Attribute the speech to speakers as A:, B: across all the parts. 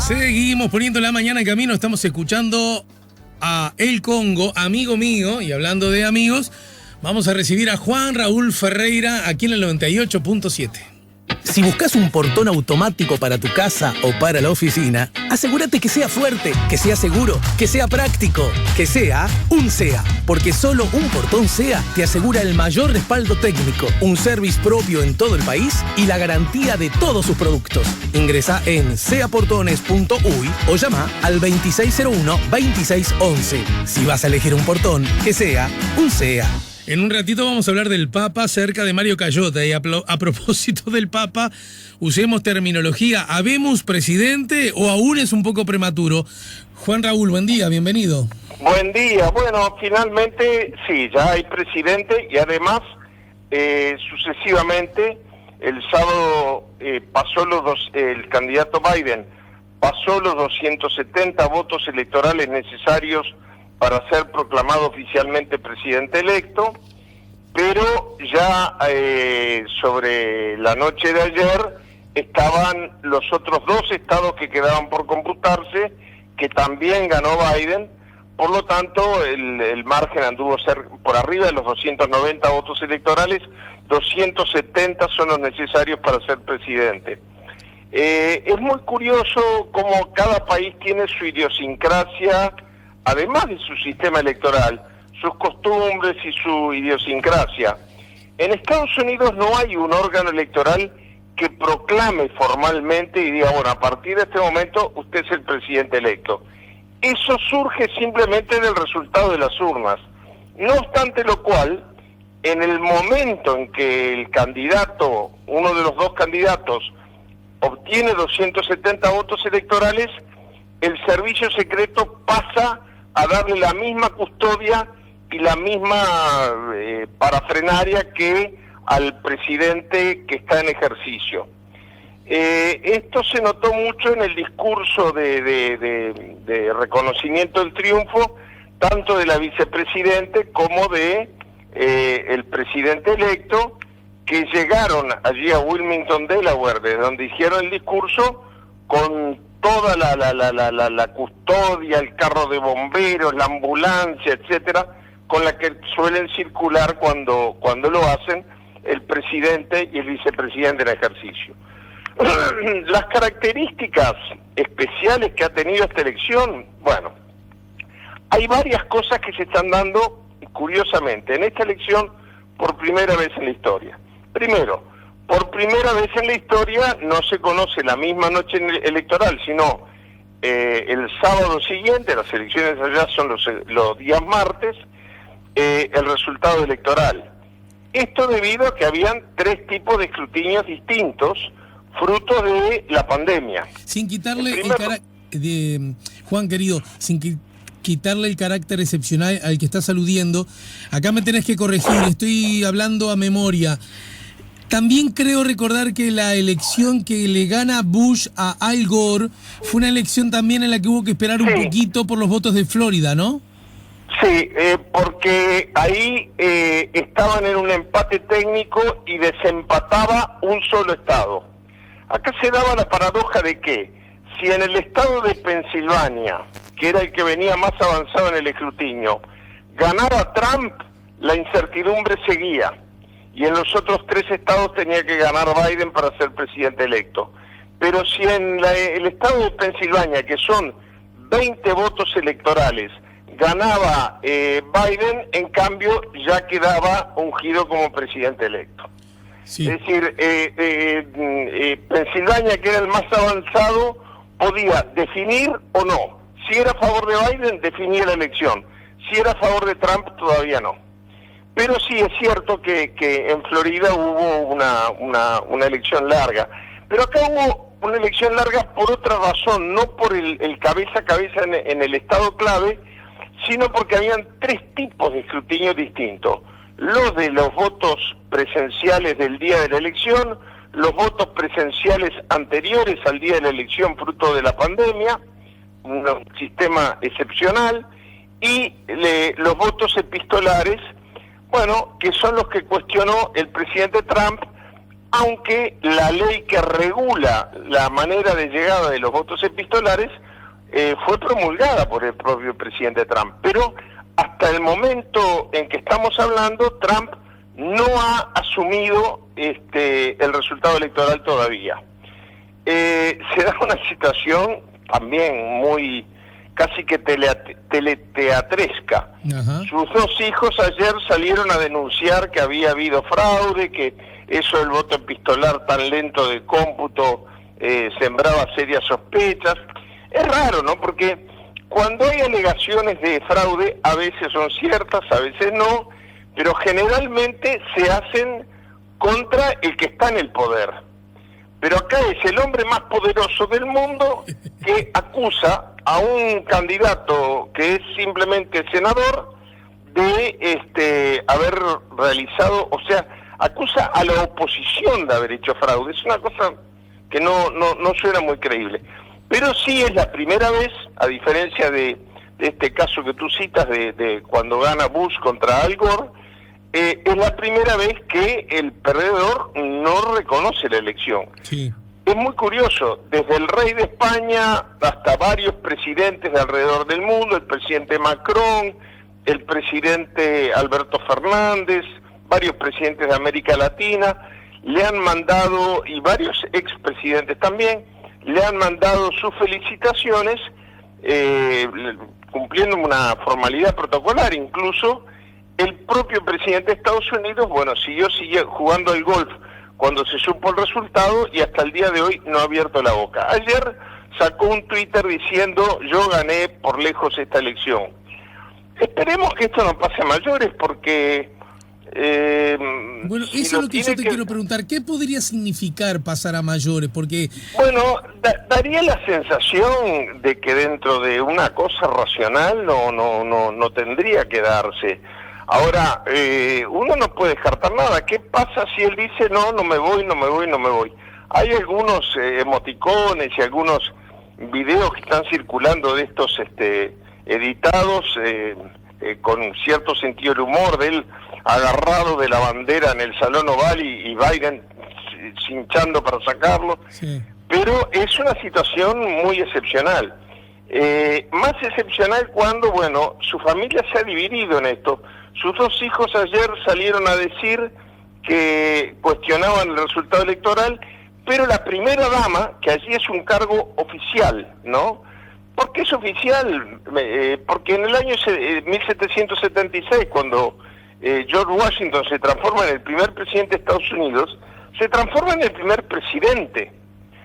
A: Seguimos poniendo la mañana en camino, estamos escuchando a El Congo, amigo mío, y hablando de amigos, vamos a recibir a Juan Raúl Ferreira aquí en el 98.7.
B: Si buscas un portón automático para tu casa o para la oficina, asegúrate que sea fuerte, que sea seguro, que sea práctico, que sea un SEA. Porque solo un portón SEA te asegura el mayor respaldo técnico, un service propio en todo el país y la garantía de todos sus productos. Ingresa en seaportones.uy o llama al 2601-2611. Si vas a elegir un portón, que sea un SEA.
A: En un ratito vamos a hablar del Papa cerca de Mario Cayota. Y a propósito del Papa, usemos terminología. ¿Habemos presidente o aún es un poco prematuro? Juan Raúl, buen día, bienvenido.
C: Buen día. Bueno, finalmente sí, ya hay presidente y además sucesivamente el sábado el candidato Biden pasó los 270 votos electorales necesarios para ser proclamado oficialmente presidente electo, pero ya sobre la noche de ayer estaban los otros dos estados que quedaban por computarse, que también ganó Biden, por lo tanto el margen anduvo ser por arriba de los 290 votos electorales, 270 son los necesarios para ser presidente. Es muy curioso cómo cada país tiene su idiosincrasia, además de su sistema electoral, sus costumbres y su idiosincrasia. En Estados Unidos no hay un órgano electoral que proclame formalmente y diga, bueno, a partir de este momento usted es el presidente electo. Eso surge simplemente del resultado de las urnas. No obstante lo cual, en el momento en que el candidato, uno de los dos candidatos, obtiene 270 votos electorales, el servicio secreto pasa a darle la misma custodia y la misma parafrenaria que al presidente que está en ejercicio. Esto se notó mucho en el discurso de reconocimiento del triunfo, tanto de la vicepresidente como de el presidente electo, que llegaron allí a Wilmington, Delaware, desde donde hicieron el discurso, con toda la custodia, el carro de bomberos, la ambulancia, etcétera, con la que suelen circular cuando lo hacen el presidente y el vicepresidente en ejercicio. Las características especiales que ha tenido esta elección, bueno, hay varias cosas que se están dando curiosamente en esta elección por primera vez en la historia. Primero, por primera vez en la historia no se conoce la misma noche electoral, sino el sábado siguiente, las elecciones allá son los días martes, el resultado electoral. Esto debido a que habían tres tipos de escrutinios distintos, fruto de la pandemia.
A: Sin quitarle Juan querido, quitarle el carácter excepcional al que estás aludiendo, acá me tenés que corregir, estoy hablando a memoria. También creo recordar que la elección que le gana Bush a Al Gore fue una elección también en la que hubo que esperar un poquito por los votos de Florida, ¿no?
C: Sí, porque ahí estaban en un empate técnico y desempataba un solo estado. Acá se daba la paradoja de que si en el estado de Pensilvania, que era el que venía más avanzado en el escrutinio, ganaba Trump, la incertidumbre seguía. Y en los otros tres estados tenía que ganar Biden para ser presidente electo. Pero si en el estado de Pensilvania, que son 20 votos electorales, ganaba Biden, en cambio ya quedaba ungido como presidente electo. Sí. Es decir, Pensilvania, que era el más avanzado, podía definir o no. Si era a favor de Biden, definía la elección. Si era a favor de Trump, todavía no. Pero sí es cierto que en Florida hubo una elección larga. Pero acá hubo una elección larga por otra razón, no por el cabeza a cabeza en el estado clave, sino porque habían tres tipos de escrutinio distintos. Los de los votos presenciales del día de la elección, los votos presenciales anteriores al día de la elección fruto de la pandemia, un sistema excepcional, y los votos epistolares, bueno, que son los que cuestionó el presidente Trump aunque la ley que regula la manera de llegada de los votos epistolares fue promulgada por el propio presidente Trump. Pero hasta el momento en que estamos hablando, Trump no ha asumido el resultado electoral todavía. Se da una situación también muy casi que teleteatresca.
A: Ajá.
C: Sus dos hijos ayer salieron a denunciar que había habido fraude, que eso del voto epistolar tan lento de cómputo sembraba serias sospechas. Es raro, ¿no? Porque cuando hay alegaciones de fraude, a veces son ciertas, a veces no, pero generalmente se hacen contra el que está en el poder. Pero acá es el hombre más poderoso del mundo que acusa a un candidato que es simplemente senador de haber realizado, o sea, acusa a la oposición de haber hecho fraude. Es una cosa que no suena muy creíble. Pero sí es la primera vez, a diferencia de este caso que tú citas de cuando gana Bush contra Al Gore, es la primera vez que el perdedor no reconoce la elección.
A: Sí.
C: Es muy curioso, desde el rey de España hasta varios presidentes de alrededor del mundo, el presidente Macron, el presidente Alberto Fernández, varios presidentes de América Latina, le han mandado, y varios expresidentes también, le han mandado sus felicitaciones, cumpliendo una formalidad protocolar. Incluso el propio presidente de Estados Unidos, siguió jugando al golf cuando se supo el resultado y hasta el día de hoy no ha abierto la boca. Ayer sacó un Twitter diciendo: yo gané por lejos esta elección. Esperemos que esto no pase a mayores, porque
A: bueno, eso es lo que yo te quiero preguntar. ¿Qué podría significar pasar a mayores? Porque
C: bueno, daría la sensación de que dentro de una cosa racional no tendría que darse. Ahora, uno no puede descartar nada. ¿Qué pasa si él dice no me voy? Hay algunos emoticones y algunos videos que están circulando de estos editados con cierto sentido del humor, de él agarrado de la bandera en el Salón Oval y Biden cinchando para sacarlo.
A: sí.
C: Pero es una situación muy excepcional. Más excepcional cuando, su familia se ha dividido en esto. Sus dos hijos ayer salieron a decir que cuestionaban el resultado electoral, pero la primera dama, que allí es un cargo oficial, ¿no? ¿Por qué es oficial? Porque en el año 1776, cuando George Washington se transforma en el primer presidente de Estados Unidos, se transforma en el primer presidente.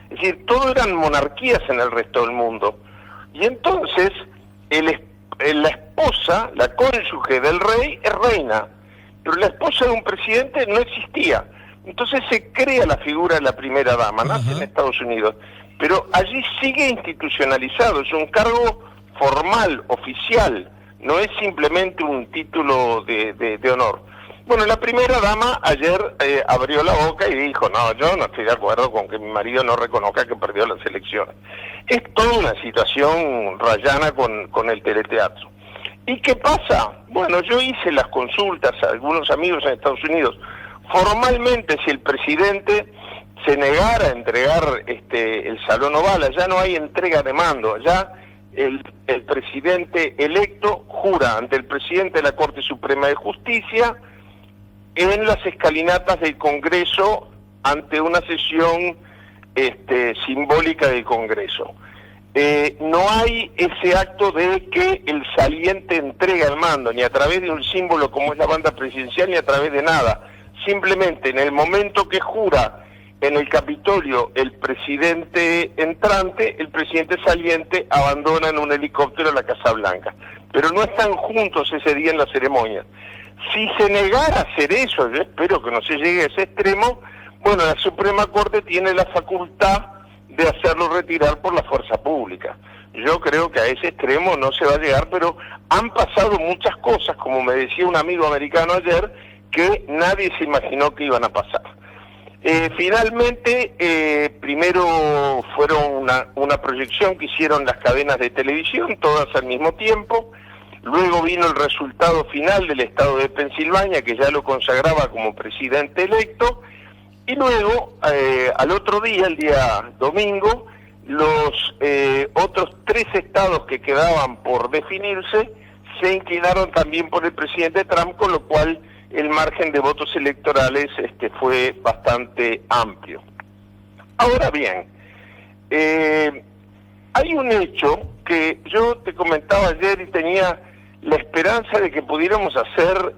C: Es decir, todo eran monarquías en el resto del mundo. Y entonces, la esposa, la cónyuge del rey, es reina, pero la esposa de un presidente no existía. Entonces se crea la figura de la primera dama, nace en Estados Unidos, pero allí sigue institucionalizado, es un cargo formal, oficial, no es simplemente un título de honor. Bueno, la primera dama ayer abrió la boca y dijo: no, yo no estoy de acuerdo con que mi marido no reconozca que perdió las elecciones. Es toda una situación rayana con el teleteatro. ¿Y qué pasa? Bueno, yo hice las consultas a algunos amigos en Estados Unidos. Formalmente, si el presidente se negara a entregar el Salón Oval, ya no hay entrega de mando, ya el presidente electo jura ante el presidente de la Corte Suprema de Justicia en las escalinatas del Congreso ante una sesión simbólica del Congreso. No hay ese acto de que el saliente entrega el mando, ni a través de un símbolo como es la banda presidencial, ni a través de nada. Simplemente en el momento que jura en el Capitolio el presidente entrante, el presidente saliente abandona en un helicóptero la Casa Blanca. Pero no están juntos ese día en la ceremonia. Si se negara a hacer eso, yo espero que no se llegue a ese extremo, la Suprema Corte tiene la facultad de hacerlo retirar por la fuerza pública. Yo creo que a ese extremo no se va a llegar, pero han pasado muchas cosas, como me decía un amigo americano ayer, que nadie se imaginó que iban a pasar. Finalmente, primero fueron una proyección que hicieron las cadenas de televisión, todas al mismo tiempo. Luego vino el resultado final del estado de Pensilvania, que ya lo consagraba como presidente electo. Y luego, al otro día, el día domingo, los otros 3 estados que quedaban por definirse se inclinaron también por el presidente Trump, con lo cual el margen de votos electorales fue bastante amplio. Ahora bien, hay un hecho que yo te comentaba ayer y tenía la esperanza de que pudiéramos hacer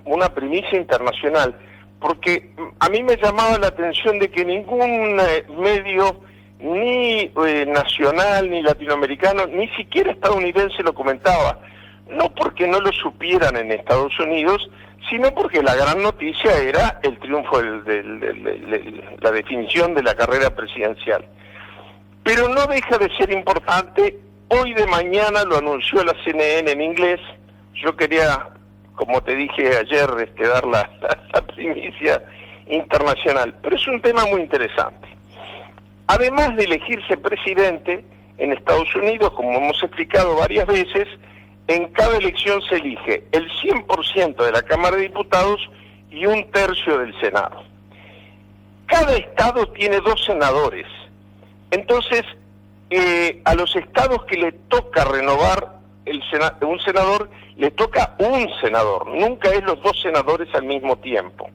C: una primicia internacional, porque a mí me llamaba la atención de que ningún medio, ni nacional, ni latinoamericano, ni siquiera estadounidense lo comentaba. No porque no lo supieran en Estados Unidos, sino porque la gran noticia era el triunfo la definición de la carrera presidencial. Pero no deja de ser importante. Hoy de mañana lo anunció la CNN en inglés. Yo quería, como te dije ayer, dar la primicia internacional. Pero es un tema muy interesante. Además de elegirse presidente en Estados Unidos, como hemos explicado varias veces, en cada elección se elige el 100% de la Cámara de Diputados y 1/3 del Senado. Cada estado tiene 2 senadores. Entonces, a los estados que le toca renovar un senador, le toca un senador. Nunca es los 2 senadores al mismo tiempo.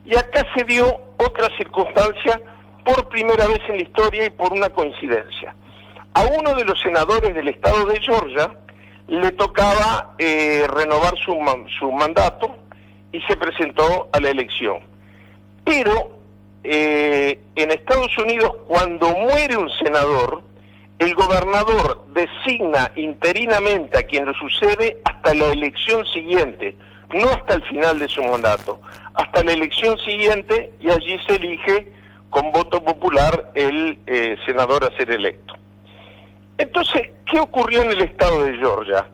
C: Y acá se dio otra circunstancia por primera vez en la historia y por una coincidencia. A uno de los senadores del estado de Georgia le tocaba renovar su mandato y se presentó a la elección. Pero en Estados Unidos, cuando muere un senador, el gobernador designa interinamente a quien lo sucede hasta la elección siguiente, no hasta el final de su mandato, hasta la elección siguiente, y allí se elige con voto popular el senador a ser electo. Entonces, ¿qué ocurrió en el estado de Georgia?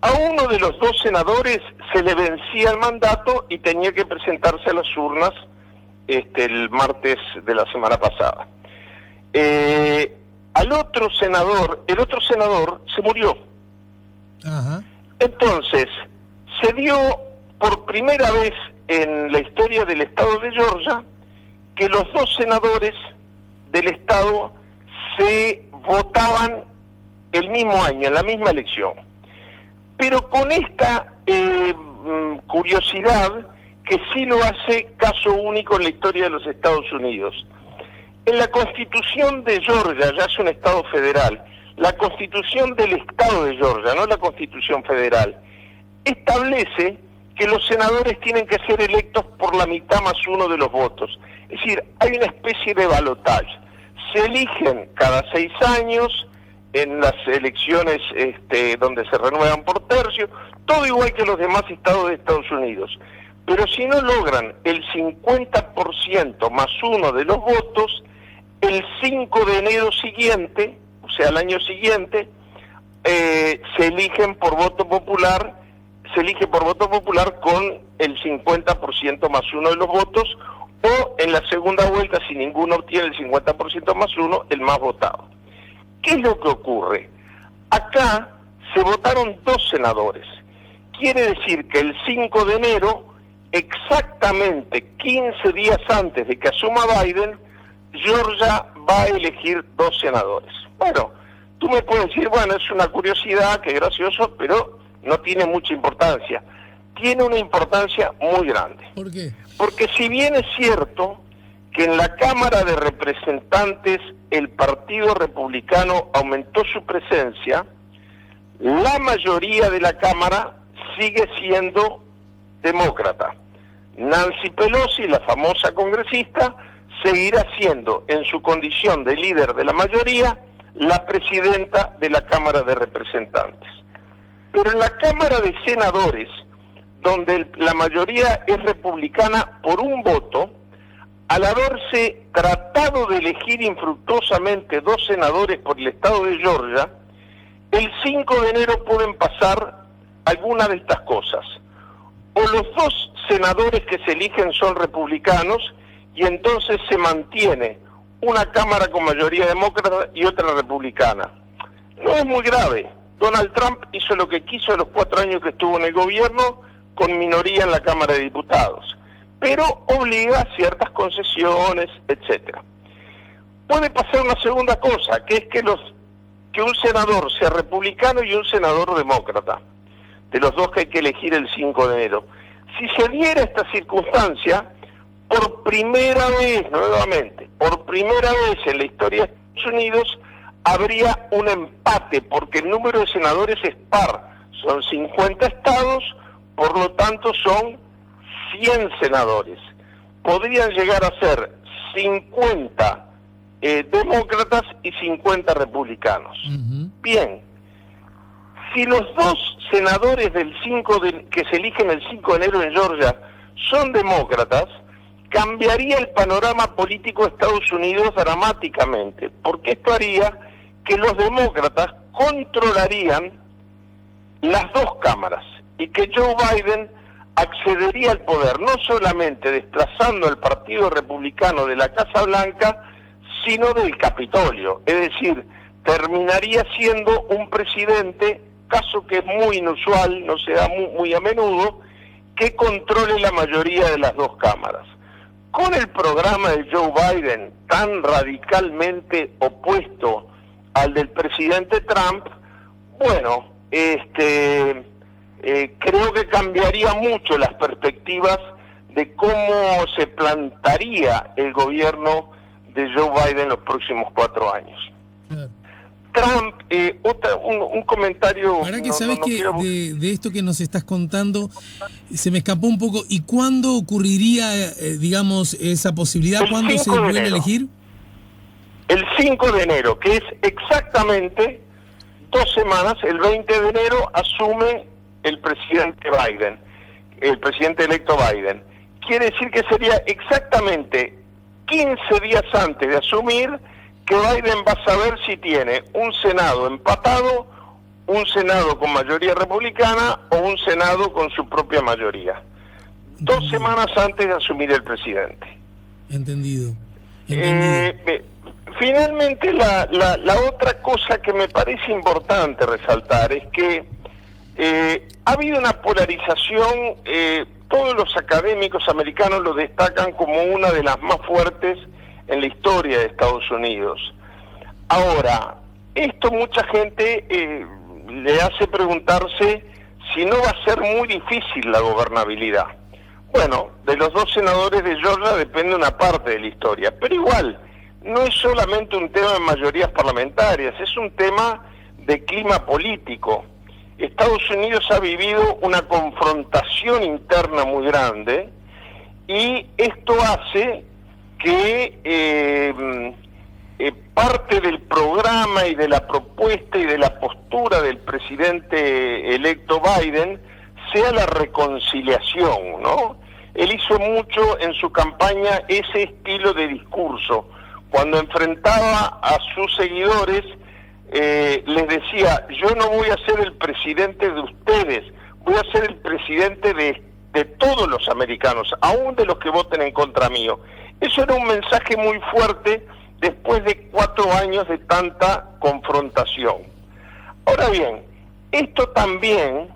C: A uno de los 2 senadores se le vencía el mandato y tenía que presentarse a las urnas el martes de la semana pasada. El otro senador se murió.
A: Ajá.
C: Entonces, se dio por primera vez en la historia del estado de Georgia que los 2 senadores del estado se votaban el mismo año, en la misma elección. Pero con esta curiosidad que sí lo hace caso único en la historia de los Estados Unidos. En la Constitución de Georgia, ya es un estado federal, la Constitución del estado de Georgia, no la Constitución federal, establece que los senadores tienen que ser electos por la mitad más 1 de los votos. Es decir, hay una especie de balotaje. Se eligen cada 6 años en las elecciones donde se renuevan por tercio, todo igual que los demás estados de Estados Unidos. Pero si no logran el 50% más 1 de los votos, el 5 de enero siguiente, o sea, el año siguiente, se eligen por voto popular, con el 50% más 1 de los votos, o en la segunda vuelta, si ninguno obtiene el 50% más 1, el más votado. ¿Qué es lo que ocurre? Acá se votaron 2 senadores. Quiere decir que el 5 de enero, exactamente 15 días antes de que asuma Biden, Georgia va a elegir 2 senadores. Bueno, tú me puedes decir, bueno, es una curiosidad, qué gracioso, pero no tiene mucha importancia. Tiene una importancia muy grande.
A: ¿Por qué?
C: Porque si bien es cierto que en la Cámara de Representantes el Partido Republicano aumentó su presencia, la mayoría de la Cámara sigue siendo demócrata. Nancy Pelosi, la famosa congresista, seguirá siendo, en su condición de líder de la mayoría, la presidenta de la Cámara de Representantes. Pero en la Cámara de Senadores, donde la mayoría es republicana por un voto, al haberse tratado de elegir infructuosamente 2 senadores por el estado de Georgia, el 5 de enero pueden pasar alguna de estas cosas. O los 2 senadores que se eligen son republicanos y entonces se mantiene una Cámara con mayoría demócrata y otra republicana. No es muy grave. Donald Trump hizo lo que quiso en los 4 años que estuvo en el gobierno con minoría en la Cámara de Diputados. pero obliga a ciertas concesiones, etcétera. Puede pasar una segunda cosa, que es que un senador sea republicano y un senador demócrata, de los dos que hay que elegir el 5 de enero. Si se diera esta circunstancia, por primera vez, nuevamente, por primera vez en la historia de Estados Unidos, habría un empate, porque el número de senadores es par. Son 50 estados, por lo tanto son 100 senadores. Podrían llegar a ser 50 demócratas y 50 republicanos. Bien, si los dos senadores que se eligen el 5 de enero en Georgia son demócratas, cambiaría el panorama político de Estados Unidos dramáticamente, porque esto haría que los demócratas controlarían las dos cámaras y que Joe Biden accedería al poder, no solamente desplazando al Partido Republicano de la Casa Blanca, sino del Capitolio. Es decir, terminaría siendo un presidente, caso que es muy inusual, no se da muy a menudo, que controle la mayoría de las dos cámaras. Con el programa de Joe Biden tan radicalmente opuesto al del presidente Trump, bueno, creo que cambiaría mucho las perspectivas de cómo se plantaría el gobierno de Joe Biden los próximos 4 años. Claro. Trump, un comentario...
A: Ahora que sabes que de esto que nos estás contando, se me escapó un poco. ¿Y cuándo ocurriría, digamos, esa posibilidad? ¿Cuándo se vuelve a elegir?
C: El 5 de enero, que es exactamente 2 semanas, el 20 de enero asume el presidente Biden, el presidente electo Biden. Quiere decir que sería exactamente 15 días antes de asumir que Biden va a saber si tiene un Senado empatado, un Senado con mayoría republicana o un Senado con su propia mayoría. 2 semanas antes de asumir el presidente.
A: Entendido.
C: Finalmente, la otra cosa que me parece importante resaltar es que ha habido una polarización, todos los académicos americanos lo destacan como una de las más fuertes en la historia de Estados Unidos. Ahora, esto mucha gente le hace preguntarse si no va a ser muy difícil la gobernabilidad. Bueno, de los 2 senadores de Georgia depende una parte de la historia, pero igual, no es solamente un tema de mayorías parlamentarias, es un tema de clima político. Estados Unidos ha vivido una confrontación interna muy grande y esto hace que parte del programa y de la propuesta y de la postura del presidente electo Biden sea la reconciliación, ¿no? Él hizo mucho en su campaña ese estilo de discurso. Cuando enfrentaba a sus seguidores, les decía, yo no voy a ser el presidente de ustedes, voy a ser el presidente de todos los americanos, aún de los que voten en contra mío. Eso era un mensaje muy fuerte después de 4 años de tanta confrontación. Ahora bien, esto también,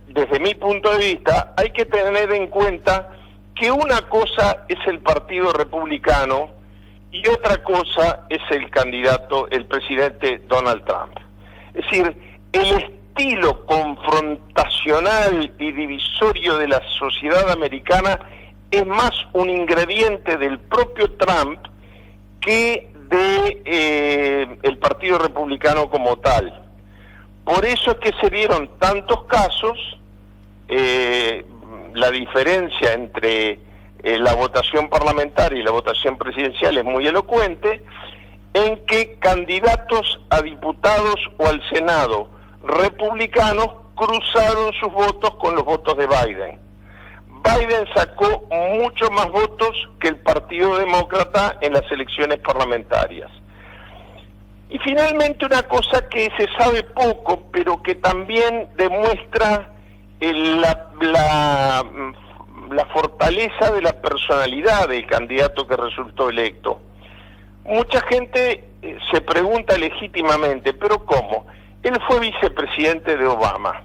C: desde mi punto de vista, hay que tener en cuenta que una cosa es el Partido Republicano y otra cosa es el presidente Donald Trump. Es decir, el estilo confrontacional y divisorio de la sociedad americana es más un ingrediente del propio Trump que de el Partido Republicano como tal. Por eso es que se dieron tantos casos, la diferencia entre la votación parlamentaria y la votación presidencial es muy elocuente, en que candidatos a diputados o al Senado republicanos cruzaron sus votos con los votos de Biden. Biden sacó mucho más votos que el Partido Demócrata en las elecciones parlamentarias. Y finalmente una cosa que se sabe poco, pero que también demuestra la fortaleza de la personalidad del candidato que resultó electo. Mucha gente se pregunta legítimamente, ¿pero cómo? Él fue vicepresidente de Obama.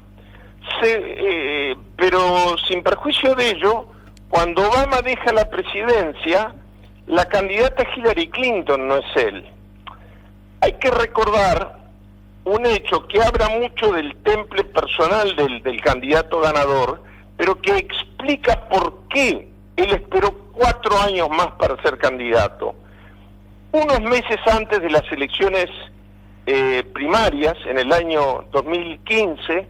C: Pero sin perjuicio de ello, Cuando Obama deja la presidencia, la candidata es Hillary Clinton, no es él. Hay que recordar un hecho que habla mucho del temple personal del candidato ganador, pero que explica por qué él esperó 4 años más para ser candidato. Unos meses antes de las elecciones primarias, en el año 2015,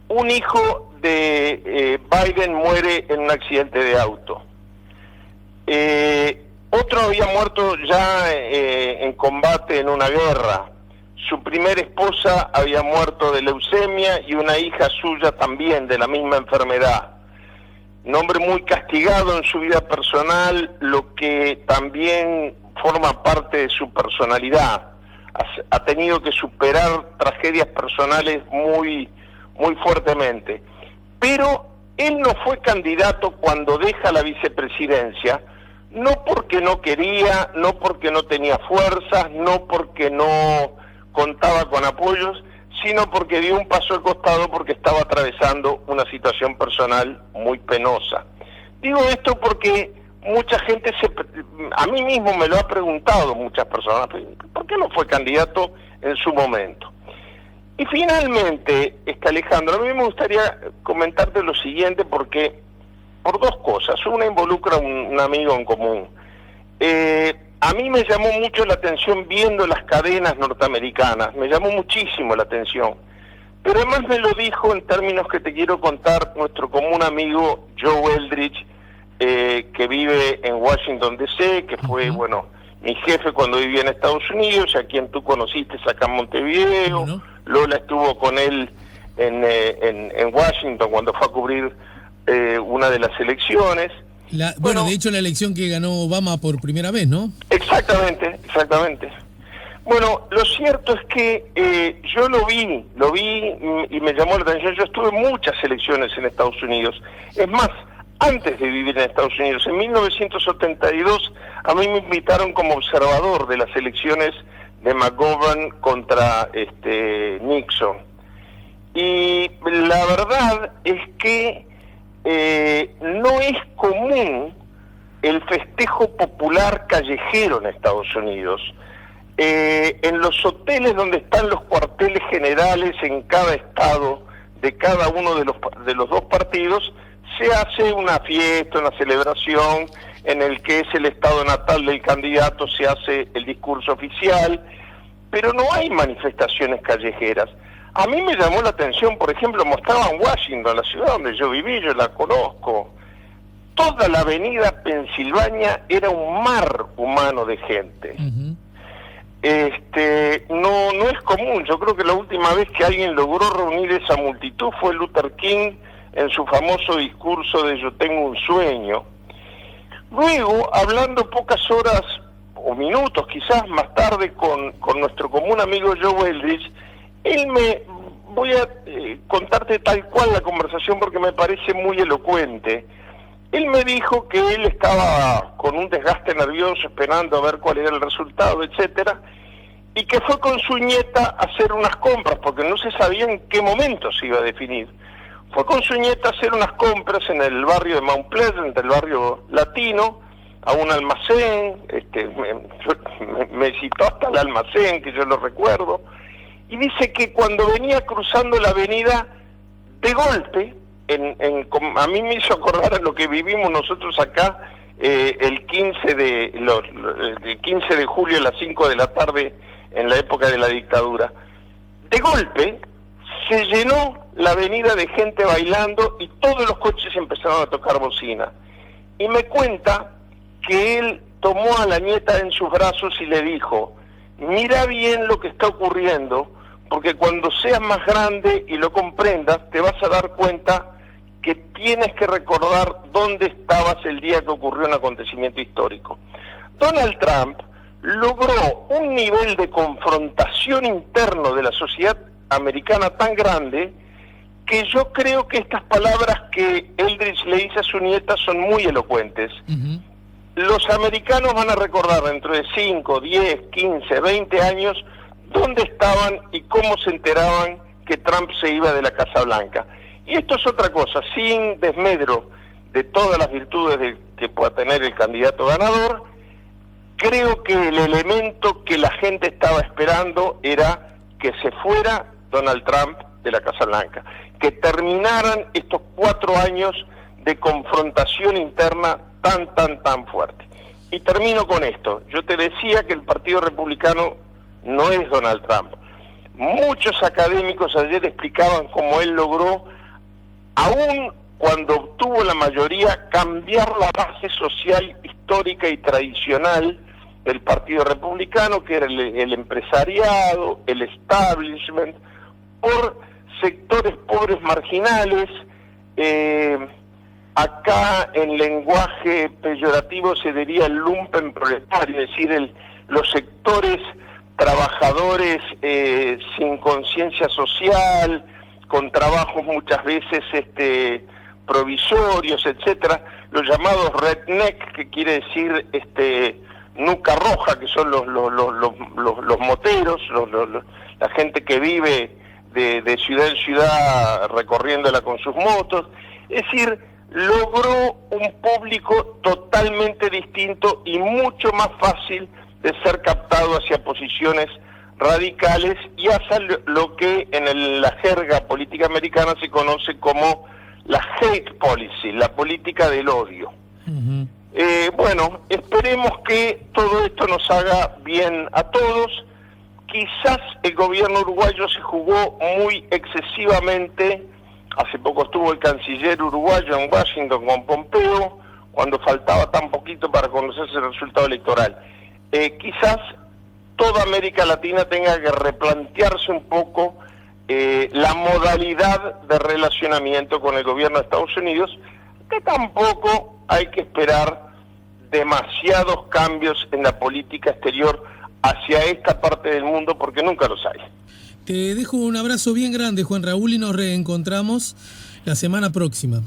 C: un hijo de Biden muere en un accidente de auto. Otro había muerto ya en combate en una guerra. Su primera esposa había muerto de leucemia y una hija suya también de la misma enfermedad. Un hombre muy castigado en su vida personal, lo que también forma parte de su personalidad. Ha tenido que superar tragedias personales muy fuertemente. Pero él no fue candidato cuando deja la vicepresidencia, no porque no quería, no porque no tenía fuerzas, no porque no contaba con apoyos, sino porque dio un paso al costado porque estaba atravesando una situación personal muy penosa. Digo esto porque mucha gente a mí mismo me lo ha preguntado muchas personas, ¿por qué no fue candidato en su momento? Y finalmente, Alejandro, a mí me gustaría comentarte lo siguiente porque, por 2 cosas. Una involucra un amigo en común. A mí me llamó mucho la atención viendo las cadenas norteamericanas, me llamó muchísimo la atención. Pero además me lo dijo en términos que te quiero contar nuestro común amigo Joe Eldridge, que vive en Washington D.C., que fue, mi jefe cuando vivía en Estados Unidos, a quien tú conociste acá en Montevideo. Lola estuvo con él en Washington cuando fue a cubrir una de las elecciones.
A: Bueno, de hecho la elección que ganó Obama por primera vez, ¿no?
C: Exactamente. Bueno, lo cierto es que yo lo vi y me llamó la atención. Yo estuve en muchas elecciones en Estados Unidos. Es más, antes de vivir en Estados Unidos, en 1972, a mí me invitaron como observador de las elecciones de McGovern contra Nixon. Y la verdad es que no es común el festejo popular callejero en Estados Unidos. En los hoteles donde están los cuarteles generales en cada estado de cada uno de los 2 partidos, se hace una fiesta, una celebración en el que es el estado natal del candidato, se hace el discurso oficial, pero no hay manifestaciones callejeras. A mí me llamó la atención, por ejemplo, mostraba en Washington, la ciudad donde yo viví, yo la conozco. Toda la avenida Pensilvania era un mar humano de gente. No es común. Yo creo que la última vez que alguien logró reunir esa multitud fue Luther King en su famoso discurso de Yo tengo un sueño. Luego, hablando pocas horas o minutos quizás más tarde con nuestro común amigo Joe Eldridge, voy a contarte tal cual la conversación porque me parece muy elocuente. Él me dijo que él estaba con un desgaste nervioso esperando a ver cuál era el resultado, etcétera, y que fue con su nieta a hacer unas compras porque no se sabía en qué momento se iba a definir. Fue con su nieta a hacer unas compras en el barrio de Mount Pleasant, el barrio latino, a un almacén, me citó hasta el almacén, que yo lo recuerdo, y dice que cuando venía cruzando la avenida, de golpe, a mí me hizo acordar a lo que vivimos nosotros acá el 15 de julio a las 5 de la tarde en la época de la dictadura. De golpe se llenó la avenida de gente bailando y todos los coches empezaron a tocar bocina. Y me cuenta que él tomó a la nieta en sus brazos y le dijo: mira bien lo que está ocurriendo, porque cuando seas más grande y lo comprendas, te vas a dar cuenta que tienes que recordar dónde estabas el día que ocurrió un acontecimiento histórico. Donald Trump logró un nivel de confrontación interno de la sociedad americana tan grande que yo creo que estas palabras que Eldridge le dice a su nieta son muy elocuentes. Los americanos van a recordar dentro de 5, 10, 15, 20 años dónde estaban y cómo se enteraban que Trump se iba de la Casa Blanca. Y esto es otra cosa, sin desmedro de todas las virtudes que pueda tener el candidato ganador. Creo que el elemento que la gente estaba esperando era que se fuera Donald Trump de la Casa Blanca, que terminaran estos 4 años de confrontación interna tan fuerte. Y termino con esto. Yo te decía que el Partido Republicano no es Donald Trump. Muchos académicos ayer explicaban cómo él logró, aún cuando obtuvo la mayoría, cambiar la base social histórica y tradicional del Partido Republicano, que era el empresariado, el establishment, por sectores pobres marginales. Acá en lenguaje peyorativo se diría el lumpen proletario, es decir, los sectores trabajadores sin conciencia social, con trabajos muchas veces provisorios, etcétera, los llamados redneck, que quiere decir nuca roja, que son los moteros, la gente que vive de ciudad en ciudad recorriéndola con sus motos. Es decir, logró un público totalmente distinto y mucho más fácil de ser captado hacia posiciones radicales y hacia lo que en la jerga política americana se conoce como la hate policy, la política del odio. Uh-huh. Bueno, esperemos que todo esto nos haga bien a todos. Quizás el gobierno uruguayo se jugó muy excesivamente. Hace poco estuvo el canciller uruguayo en Washington con Pompeo, cuando faltaba tan poquito para conocerse el resultado electoral. Quizás toda América Latina tenga que replantearse un poco la modalidad de relacionamiento con el gobierno de Estados Unidos, que tampoco hay que esperar demasiados cambios en la política exterior hacia esta parte del mundo, porque nunca los hay.
A: Te dejo un abrazo bien grande, Juan Raúl, y nos reencontramos la semana próxima.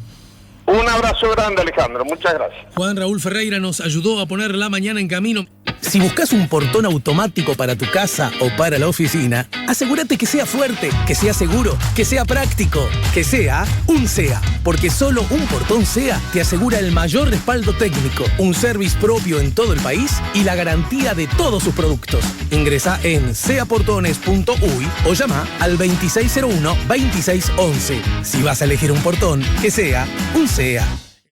C: Un abrazo grande, Alejandro. Muchas gracias.
A: Juan Raúl Ferreira nos ayudó a poner la mañana en camino.
B: Si buscas un portón automático para tu casa o para la oficina, asegúrate que sea fuerte, que sea seguro, que sea práctico, que sea un SEA. Porque solo un portón SEA te asegura el mayor respaldo técnico, un service propio en todo el país y la garantía de todos sus productos. Ingresa en seaportones.uy o llama al 2601-2611. Si vas a elegir un portón, que sea un SEA.